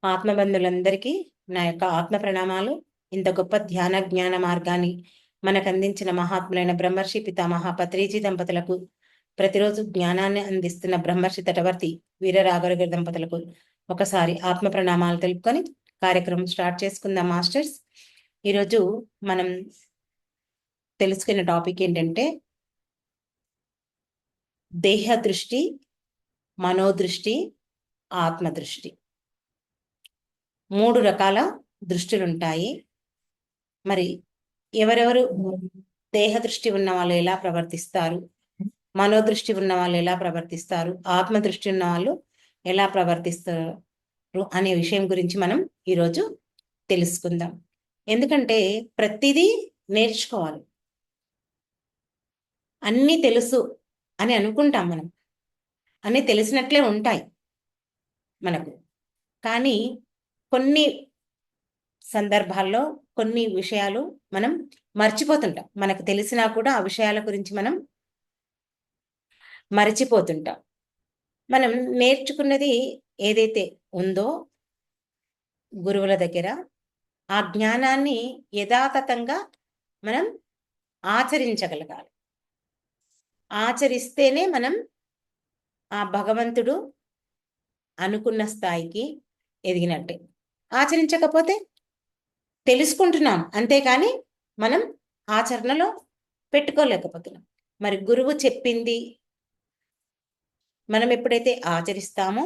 ఆత్మబంధులందరికీ నా యొక్క ఆత్మ ప్రణామాలు. ఇంత గొప్ప ధ్యాన జ్ఞాన మార్గాన్ని మనకు అందించిన మహాత్ములైన బ్రహ్మర్షి పితామహ పత్రిజీ దంపతులకు, ప్రతిరోజు జ్ఞానాన్ని అందిస్తున్న బ్రహ్మర్షి తటవర్తి వీరరాఘవగారి దంపతులకు ఒకసారి ఆత్మ ప్రణామాలు తెలుపుకొని కార్యక్రమం స్టార్ట్ చేసుకుందాం. మాస్టర్స్, ఈరోజు మనం తెలుసుకున్న టాపిక్ ఏంటంటే దేహ దృష్టి, మనోదృష్టి, ఆత్మదృష్టి. 3 రకాల దృష్టిలుంటాయి. మరి ఎవరెవరు దేహ దృష్టి ఉన్న వాళ్ళు ఎలా ప్రవర్తిస్తారు, మనోదృష్టి ఉన్న వాళ్ళు ఎలా ప్రవర్తిస్తారు, ఆత్మదృష్టి ఉన్న వాళ్ళు ఎలా ప్రవర్తిస్తారు అనే విషయం గురించి మనం ఈరోజు తెలుసుకుందాం. ఎందుకంటే ప్రతిదీ నేర్చుకోవాలి. అన్నీ తెలుసు అని అనుకుంటాం, మనం అన్నీ తెలిసినట్లే ఉంటాయి మనకు. కానీ కొన్ని సందర్భాల్లో కొన్ని విషయాలు మనం మర్చిపోతుంటాం. మనకు తెలిసినా కూడా ఆ విషయాల గురించి మనం మర్చిపోతుంటాం. మనం నేర్చుకున్నది ఏదైతే ఉందో గురువుల దగ్గర, ఆ జ్ఞానాన్ని యథాతథంగా మనం ఆచరించగలగాలి. ఆచరిస్తేనే మనం ఆ భగవంతుడు అనుకున్న స్థాయికి ఎదిగినట్టే. ఆచరించకపోతే తెలుసుకుంటున్నాం అంతేకాని మనం ఆచరణలో పెట్టుకోలేకపోతున్నాం. మరి గురువు చెప్పింది మనం ఎప్పుడైతే ఆచరిస్తామో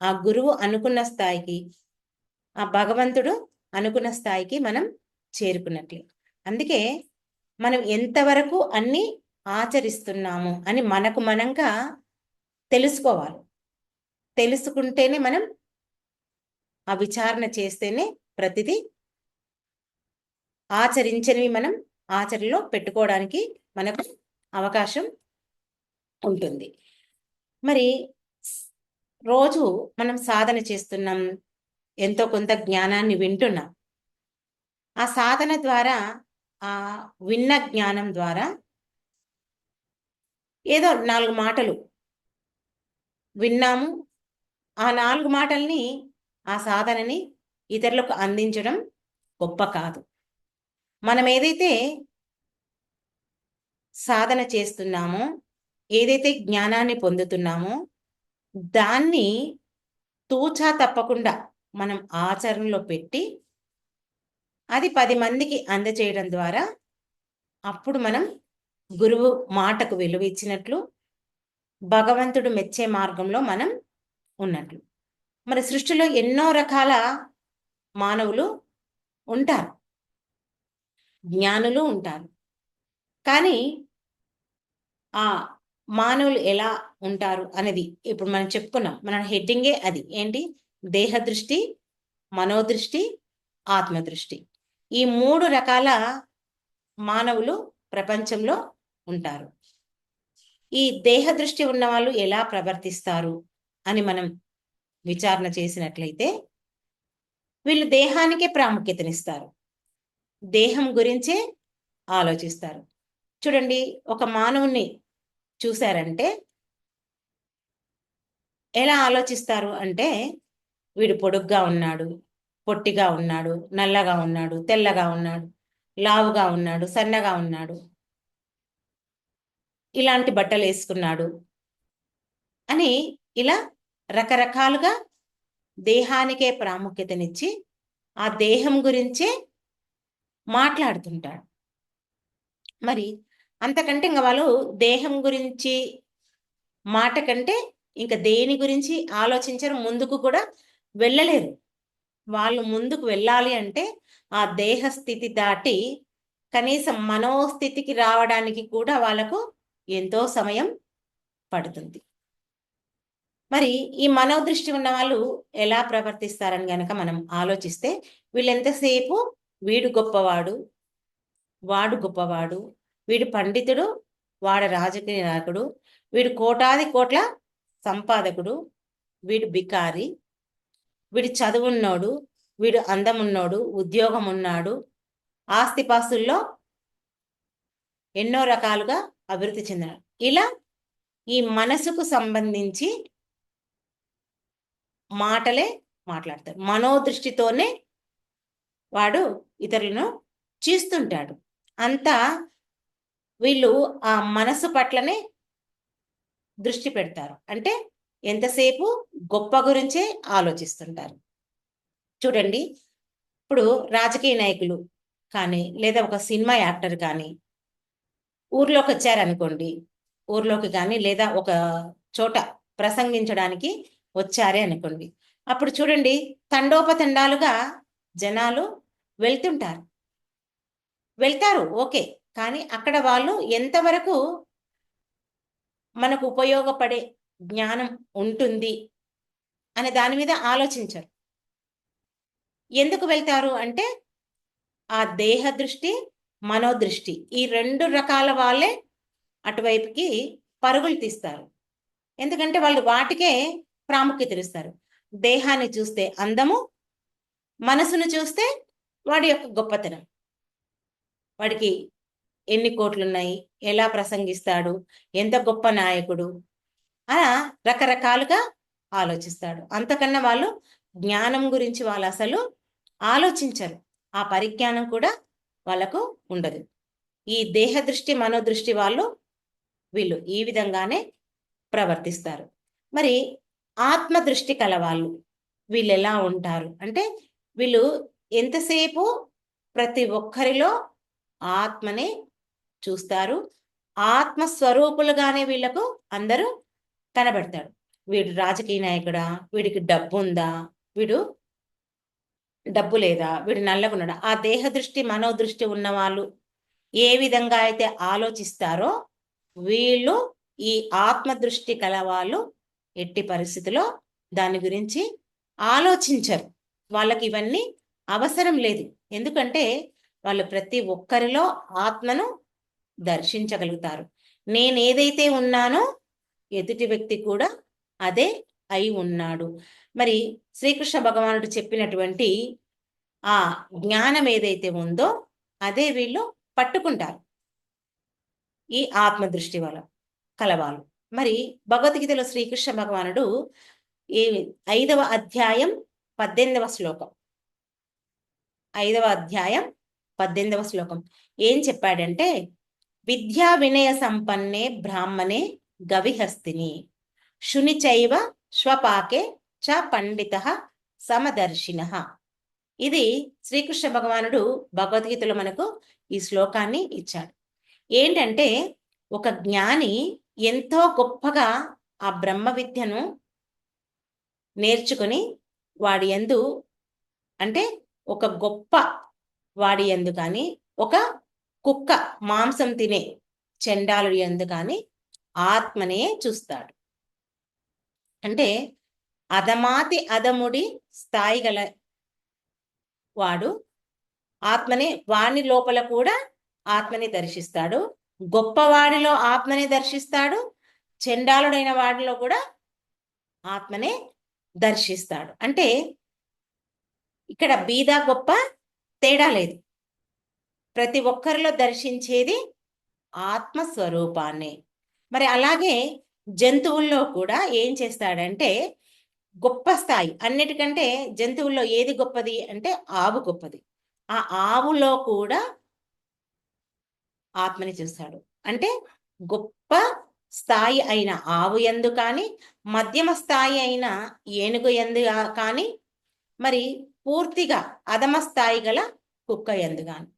ఆ గురువు అనుకున్న స్థాయికి, ఆ భగవంతుడు అనుకున్న స్థాయికి మనం చేరుకున్నట్లే. అందుకే మనం ఎంతవరకు అన్ని ఆచరిస్తున్నాము అని మనకు మనంగా తెలుసుకోవాలి. తెలుసుకుంటేనే మనం ఆ విచారణ చేస్తేనే ప్రతిదీ ఆచరించనివి మనం ఆచరణలో పెట్టుకోవడానికి మనకు అవకాశం ఉంటుంది. మరి రోజు మనం సాధన చేస్తున్నాం, ఎంతో కొంత జ్ఞానాన్ని వింటున్నాం. ఆ సాధన ద్వారా, ఆ విన్న జ్ఞానం ద్వారా ఏదో 4 మాటలు విన్నాము. ఆ 4 మాటల్ని, ఆ సాధనని ఇతరులకు అందించడం గొప్ప కాదు. మనం ఏదైతే సాధన చేస్తున్నామో, ఏదైతే జ్ఞానాన్ని పొందుతున్నామో దాన్ని తూచా తప్పకుండా మనం ఆచరణలో పెట్టి అది 10 మందికి అందచేయడం ద్వారా అప్పుడు మనం గురువు మాటకు విలువ ఇచ్చినట్లు, భగవంతుడు మెచ్చే మార్గంలో మనం ఉన్నట్లు. మరి సృష్టిలో ఎన్నో రకాల మానవులు ఉంటారు, జ్ఞానులు ఉంటారు. కానీ ఆ మానవులు ఎలా ఉంటారు అనేది ఇప్పుడు మనం చెప్పుకున్నాం. మన హెడ్డింగే అది ఏంటి? దేహ దృష్టి, మనోదృష్టి, ఆత్మదృష్టి. ఈ 3 రకాల మానవులు ప్రపంచంలో ఉంటారు. ఈ దేహ దృష్టి ఉన్న వాళ్ళు ఎలా ప్రవర్తిస్తారు అని మనం విచారణ చేసినట్లయితే వీళ్ళు దేహానికే ప్రాముఖ్యతనిస్తారు, దేహం గురించే ఆలోచిస్తారు. చూడండి, ఒక మానవుని చూశారంటే ఎలా ఆలోచిస్తారు అంటే, వీడు పొడుగ్గా ఉన్నాడు, పొట్టిగా ఉన్నాడు, నల్లగా ఉన్నాడు, తెల్లగా ఉన్నాడు, లావుగా ఉన్నాడు, సన్నగా ఉన్నాడు, ఇలాంటి బట్టలు వేసుకున్నాడు అని ఇలా రకరకాలుగా దేహానికే ప్రాముఖ్యతనిచ్చి ఆ దేహం గురించే మాట్లాడుతుంటాడు. మరి అంతకంటే ఇంకా వాళ్ళు దేహం గురించి మాట కంటే ఇంకా దేని గురించి ఆలోచించరు, ముందుకు కూడా వెళ్ళలేరు. వాళ్ళు ముందుకు వెళ్ళాలి అంటే ఆ దేహ స్థితి దాటి కనీసం మనోస్థితికి రావడానికి కూడా వాళ్ళకు ఎంతో సమయం పడుతుంది. మరి ఈ మనోదృష్టి ఉన్న వాళ్ళు ఎలా ప్రవర్తిస్తారని గనక మనం ఆలోచిస్తే, వీళ్ళెంతసేపు వీడు గొప్పవాడు, వాడు గొప్పవాడు, వీడు పండితుడు, వాడు రాజకీయ నాయకుడు, వీడు కోటాది కోట్ల సంపాదకుడు, వీడు బికారి, వీడు చదువున్నోడు, వీడు అందమున్నోడు, ఉద్యోగం ఉన్నాడు, ఆస్తిపాస్తుల్లో ఎన్నో రకాలుగా అభివృద్ధి చెందినాడు. ఇలా ఈ మనసుకు సంబంధించి మాటలే మాట్లాడతారు. మనోదృష్టితోనే వాడు ఇతరులను చూస్తుంటాడు. అంతా వీళ్ళు ఆ మనసు పట్లనే దృష్టి పెడతారు. అంటే ఎంతసేపు గొప్ప గురించే ఆలోచిస్తుంటారు. చూడండి, ఇప్పుడు రాజకీయ నాయకులు కానీ లేదా ఒక సినిమా యాక్టర్ కానీ ఊర్లోకి వచ్చారనుకోండి, ఊర్లోకి కానీ లేదా ఒక చోట ప్రసంగించడానికి వచ్చారే అనుకోండి, అప్పుడు చూడండి తండోపతండాలుగా జనాలు వెళ్తారు, ఓకే. కానీ అక్కడ వాళ్ళు ఎంతవరకు మనకు ఉపయోగపడే జ్ఞానం ఉంటుంది అనే దాని మీద ఆలోచించరు. ఎందుకు వెళ్తారు అంటే ఆ దేహ దృష్టి, మనోదృష్టి, ఈ 2 రకాల వాళ్ళే అటువైపుకి పరుగులు తీస్తారు. ఎందుకంటే వాళ్ళు వాటికే ప్రాముఖ్యత ఇస్తారు. దేహాన్ని చూస్తే అందము, మనసును చూస్తే వాడి యొక్క గొప్పతనం, వాడికి ఎన్ని కోట్లున్నాయి, ఎలా ప్రసంగిస్తాడు, ఎంత గొప్ప నాయకుడు, అలా రకరకాలుగా ఆలోచిస్తాడు. అంతకన్నా వాళ్ళు జ్ఞానం గురించి వాళ్ళు అసలు ఆలోచించరు. ఆ పరిజ్ఞానం కూడా వాళ్ళకు ఉండదు. ఈ దేహ దృష్టి, మనోదృష్టి వీళ్ళు ఈ విధంగానే ప్రవర్తిస్తారు. మరి ఆత్మదృష్టి కలవాళ్ళు వీళ్ళు ఎలా ఉంటారు అంటే వీళ్ళు ఎంతసేపు ప్రతి ఒక్కరిలో ఆత్మనే చూస్తారు. ఆత్మస్వరూపులుగానే వీళ్ళకు అందరూ కనబడతాడు. వీడు రాజకీయ నాయకుడా, వీడికి డబ్బు ఉందా, వీడు డబ్బు లేదా, వీడు నల్లగున్నాడా, ఆ దేహ దృష్టి మనోదృష్టి ఉన్న వాళ్ళు ఏ విధంగా అయితే ఆలోచిస్తారో వీళ్ళు ఈ ఆత్మదృష్టి కల వాళ్ళు ఎట్టి పరిస్థితిలో దాని గురించి ఆలోచించరు. వాళ్ళకి ఇవన్నీ అవసరం లేదు. ఎందుకంటే వాళ్ళు ప్రతి ఒక్కరిలో ఆత్మను దర్శించగలుగుతారు. నేనేదైతే ఉన్నానో ఎదుటి వ్యక్తి కూడా అదే అయి ఉన్నాడు. మరి శ్రీకృష్ణ భగవానుడు చెప్పినటువంటి ఆ జ్ఞానం ఏదైతే ఉందో అదే వీళ్ళు పట్టుకుంటారు, ఈ ఆత్మదృష్టి వల్ల కలవాళ్ళు. మరి భగవద్గీతలో శ్రీకృష్ణ భగవానుడు ఈ 5వ అధ్యాయం 18వ శ్లోకం 5వ అధ్యాయం 18వ శ్లోకం ఏం చెప్పాడంటే, విద్యా వినయ సంపన్నే బ్రాహ్మణే గవిహస్తిని శునిచైవ స్వపాకే చ పండిత సమదర్శిన. ఇది శ్రీకృష్ణ భగవానుడు భగవద్గీతలో మనకు ఈ శ్లోకాన్ని ఇచ్చాడు. ఏంటంటే ఒక జ్ఞాని ఎంతో గొప్పగా ఆ బ్రహ్మ విద్యను నేర్చుకుని వాడి యందు, అంటే ఒక గొప్ప వాడి యందు కానీ, ఒక కుక్క మాంసం తినే చెండాలుడి యందు కానీ ఆత్మనే చూస్తాడు. అంటే అధమాతి అధముడి స్థాయి గల వాడు ఆత్మనే, వాని లోపల కూడా ఆత్మని దర్శిస్తాడు. గొప్పవాడిలో ఆత్మని దర్శిస్తాడు, చెండాలుడైన వాడిలో కూడా ఆత్మనే దర్శిస్తాడు. అంటే ఇక్కడ బీద గొప్ప తేడా లేదు. ప్రతి ఒక్కరిలో దర్శించేది ఆత్మస్వరూపాన్ని. మరి అలాగే జంతువుల్లో కూడా ఏం చేస్తాడంటే గొప్ప స్థాయి, అన్నిటికంటే జంతువుల్లో ఏది గొప్పది అంటే ఆవు గొప్పది. ఆ ఆవులో కూడా ఆత్మని చూస్తాడు. అంటే గొప్ప స్థాయి అయిన ఆవు యందు కానీ, మధ్యమ స్థాయి అయిన ఏనుగు యందు కానీ, మరి పూర్తిగా అధమ స్థాయి గల కుక్క యందు కానీ,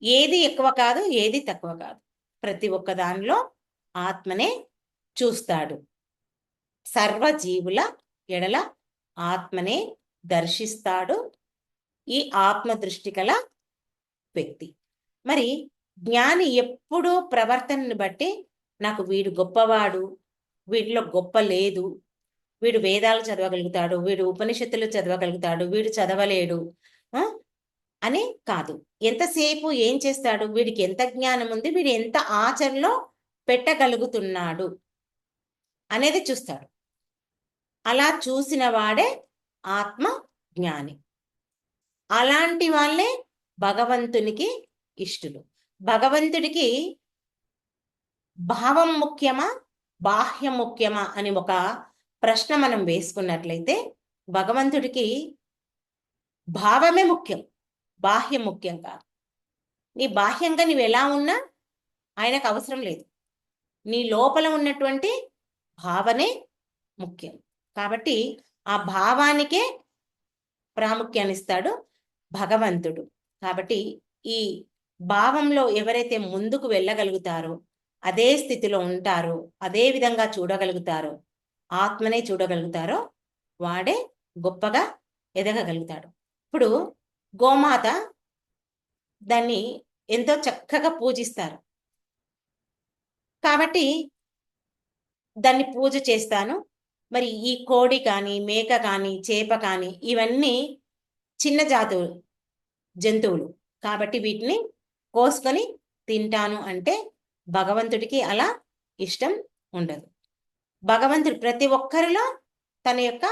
ఏది ఎక్కువ కాదు, ఏది తక్కువ కాదు, ప్రతి ఒక్క దానిలో ఆత్మనే చూస్తాడు. సర్వజీవుల ఎడల ఆత్మనే దర్శిస్తాడు ఈ ఆత్మ దృష్టి కల వ్యక్తి. మరి జ్ఞాని ఎప్పుడూ ప్రవర్తనను బట్టి నాకు వీడు గొప్పవాడు, వీడిలో గొప్ప లేదు, వీడు వేదాలు చదవగలుగుతాడు, వీడు ఉపనిషత్తులు చదవగలుగుతాడు, వీడు చదవలేడు అని కాదు. ఎంతసేపు ఏం చేస్తాడు, వీడికి ఎంత జ్ఞానం ఉంది, వీడు ఎంత ఆచరణలో పెట్టగలుగుతున్నాడు అనేది చూస్తాడు. అలా చూసిన వాడే ఆత్మ జ్ఞాని. అలాంటి వాళ్ళే భగవంతునికి ఇష్టలు. భగవంతుడికి భావం ముఖ్యమా, బాహ్యం ముఖ్యమా అని ఒక ప్రశ్న మనం వేసుకున్నట్లయితే భగవంతుడికి భావమే ముఖ్యం, బాహ్యం ముఖ్యం కాదు. నీ బాహ్యంగా నువ్వు ఎలా ఉన్నా ఆయనకు అవసరం లేదు. నీ లోపల ఉన్నటువంటి భావనే ముఖ్యం. కాబట్టి ఆ భావానికే ప్రాముఖ్యాన్ని ఇస్తాడు భగవంతుడు. కాబట్టి ఈ భావంలో ఎవరైతే ముందుకు వెళ్ళగలుగుతారో, అదే స్థితిలో ఉంటారో, అదే విధంగా చూడగలుగుతారో, ఆత్మనే చూడగలుగుతారో వాడే గొప్పగా ఎదగగలుగుతాడు. ఇప్పుడు గోమాత దాన్ని ఎంతో చక్కగా పూజిస్తారు. కాబట్టి దాన్ని పూజ చేస్తాను. మరి ఈ కోడి కానీ, మేక కానీ, చేప కానీ ఇవన్నీ చిన్న జంతువులు. కాబట్టి వీటిని కోసుకొని తింటాను అంటే భగవంతుడికి అలా ఇష్టం ఉండదు. భగవంతుడు ప్రతి ఒక్కరిలో తన యొక్క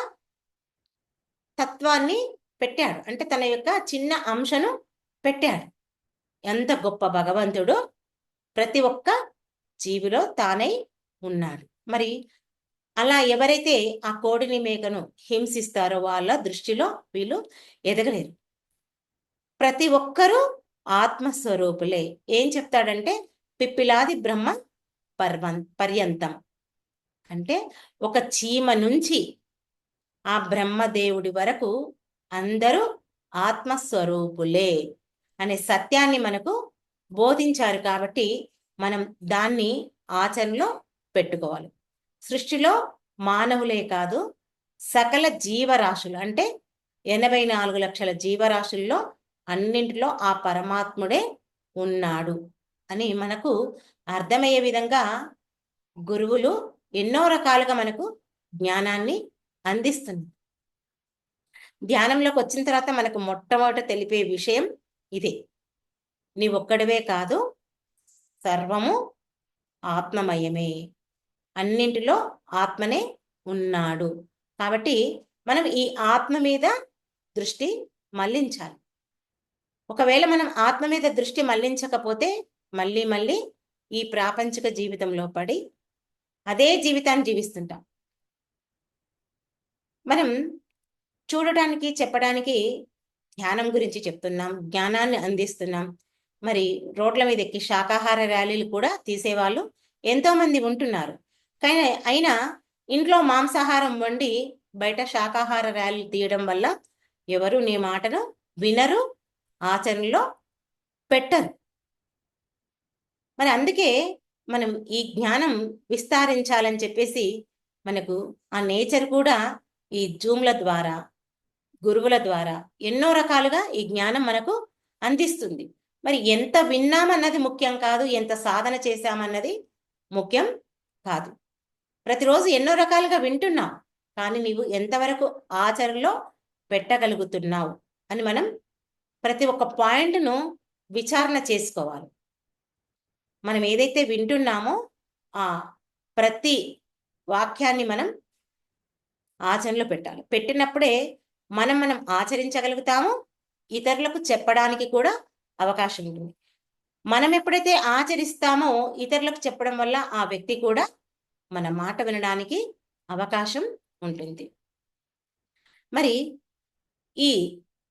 తత్వాన్ని పెట్టాడు, అంటే తన యొక్క చిన్న అంశను పెట్టాడు. ఎంత గొప్ప భగవంతుడు ప్రతి ఒక్క జీవిలో తానై ఉన్నాడు. మరి అలా ఎవరైతే ఆ కోడిని మేకను హింసిస్తారో వాళ్ళ దృష్టిలో వీళ్ళు ఎదగలేరు. ప్రతి ఒక్కరూ ఆత్మస్వరూపులే. ఏం చెప్తాడంటే పిప్పిలాది బ్రహ్మ పర్యంతం, అంటే ఒక చీమ నుంచి ఆ బ్రహ్మదేవుడి వరకు అందరూ ఆత్మస్వరూపులే అనే సత్యాన్ని మనకు బోధించారు. కాబట్టి మనం దాన్ని ఆచరణలో పెట్టుకోవాలి. సృష్టిలో మానవులే కాదు, సకల జీవరాశులు అంటే 84 లక్షల జీవరాశుల్లో అన్నింటిలో ఆ పరమాత్ముడే ఉన్నాడు అని మనకు అర్థమయ్యే విధంగా గురువులు ఎన్నో రకాలుగా మనకు జ్ఞానాన్ని అందిస్తుంది. ధ్యానంలోకి వచ్చిన తర్వాత మనకు మొట్టమొదట తెలిపే విషయం ఇదే. నీవొక్కడివే కాదు, సర్వము ఆత్మమయమే, అన్నింటిలో ఆత్మనే ఉన్నాడు. కాబట్టి మనం ఈ ఆత్మ మీద దృష్టి మళ్లించాలి. ఒకవేళ మనం ఆత్మ మీద దృష్టి మళ్లించకపోతే మళ్ళీ ఈ ప్రాపంచిక జీవితంలో పడి అదే జీవితాన్ని జీవిస్తుంటాం. మనం చూడటానికి, చెప్పడానికి ధ్యానం గురించి చెప్తున్నాం, జ్ఞానాన్ని అందిస్తున్నాం. మరి రోడ్ల మీద ఎక్కి శాకాహార ర్యాలీలు కూడా తీసేవాళ్ళు ఎంతోమంది ఉంటున్నారు. కానీ అయినా ఇంట్లో మాంసాహారం వండి బయట శాకాహార ర్యాలీలు తీయడం వల్ల ఎవరు నీ మాటను వినరు, ఆచరణలో పెట్టరు. మరి అందుకే మనం ఈ జ్ఞానం విస్తరించాలని చెప్పేసి మనకు ఆ నేచర్ కూడా ఈ జూమ్ల ద్వారా, గురువుల ద్వారా ఎన్నో రకాలుగా ఈ జ్ఞానం మనకు అందిస్తుంది. మరి ఎంత విన్నామన్నది ముఖ్యం కాదు, ఎంత సాధన చేశామన్నది ముఖ్యం కాదు. ప్రతిరోజు ఎన్నో రకాలుగా వింటున్నాం, కానీ నీవు ఎంతవరకు ఆచరణలో పెట్టగలుగుతున్నావు అని మనం ప్రతి ఒక్క పాయింట్ను విచారణ చేసుకోవాలి. మనం ఏదైతే వింటున్నామో ఆ ప్రతి వాక్యాన్ని మనం ఆచరణలో పెట్టాలి. పెట్టినప్పుడే మనం ఆచరించగలుగుతాము, ఇతరులకు చెప్పడానికి కూడా అవకాశం ఉంటుంది. మనం ఎప్పుడైతే ఆచరిస్తామో ఇతరులకు చెప్పడం వల్ల ఆ వ్యక్తి కూడా మన మాట వినడానికి అవకాశం ఉంటుంది. మరి ఈ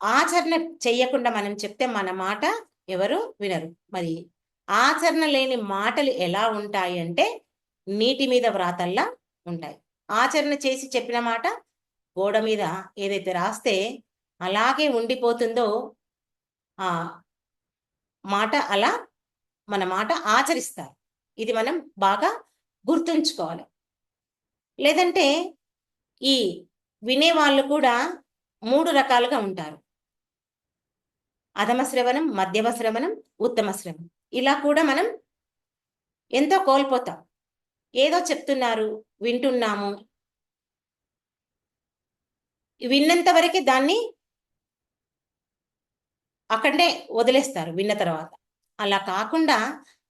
ఆచరణ చెయ్యకుండా మనం చెప్తే మన మాట ఎవరు వినరు. మరి ఆచరణ లేని మాటలు ఎలా ఉంటాయి అంటే నీటి మీద వ్రాతల్లా ఉంటాయి. ఆచరణ చేసి చెప్పిన మాట గోడ మీద ఏదైతే రాస్తే అలాగే ఉండిపోతుందో ఆ మాట అలా మన మాట ఆచరిస్తారు. ఇది మనం బాగా గుర్తుంచుకోవాలి. లేదంటే ఈ వినేవాళ్ళు కూడా 3 రకాలుగా ఉంటారు. అధమ శ్రవణం, మధ్యమ శ్రవణం, ఉత్తమ శ్రవణం. ఇలా కూడా మనం ఎంతో కోల్పోతాం. ఏదో చెప్తున్నారు, వింటున్నాము, విన్నంత వరకే దాన్ని అక్కడే వదిలేస్తారు విన్న తర్వాత. అలా కాకుండా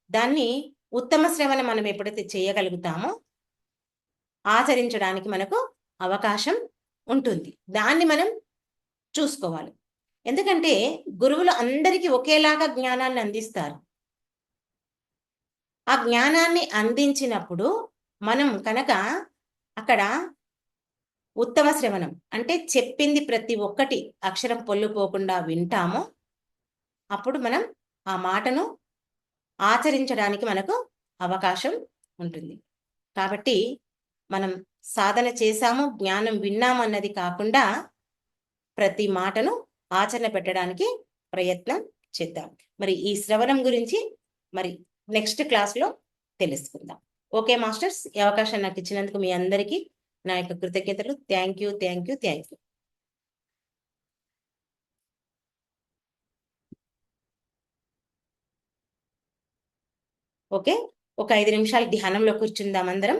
దాన్ని ఉత్తమ శ్రవణం మనం ఎప్పుడైతే చేయగలుగుతామో ఆచరించడానికి మనకు అవకాశం ఉంటుంది. దాన్ని మనం చూసుకోవాలి. ఎందుకంటే గురువులు అందరికీ ఒకేలాగా జ్ఞానాన్ని అందిస్తారు. ఆ జ్ఞానాన్ని అందించినప్పుడు మనం కనుక అక్కడ ఉత్తమ శ్రవణం అంటే చెప్పింది ప్రతి ఒక్కటి అక్షరం పొల్లుపోకుండా వింటామో అప్పుడు మనం ఆ మాటను ఆచరించడానికి మనకు అవకాశం ఉంటుంది. కాబట్టి మనం సాధన చేశాము, జ్ఞానం విన్నాము అన్నది కాకుండా ప్రతి మాటను ఆచరణ పెట్టడానికి ప్రయత్నం చేద్దాం. మరి ఈ శ్రవణం గురించి మరి నెక్స్ట్ క్లాస్లో తెలుసుకుందాం. ఓకే మాస్టర్స్, ఈ అవకాశం నాకు ఇచ్చినందుకు మీ అందరికీ నా యొక్క కృతజ్ఞతలు. Thank you, thank you, thank you. Okay, ఒక 5 నిమిషాలు ధ్యానంలో కూర్చుందాం అందరం.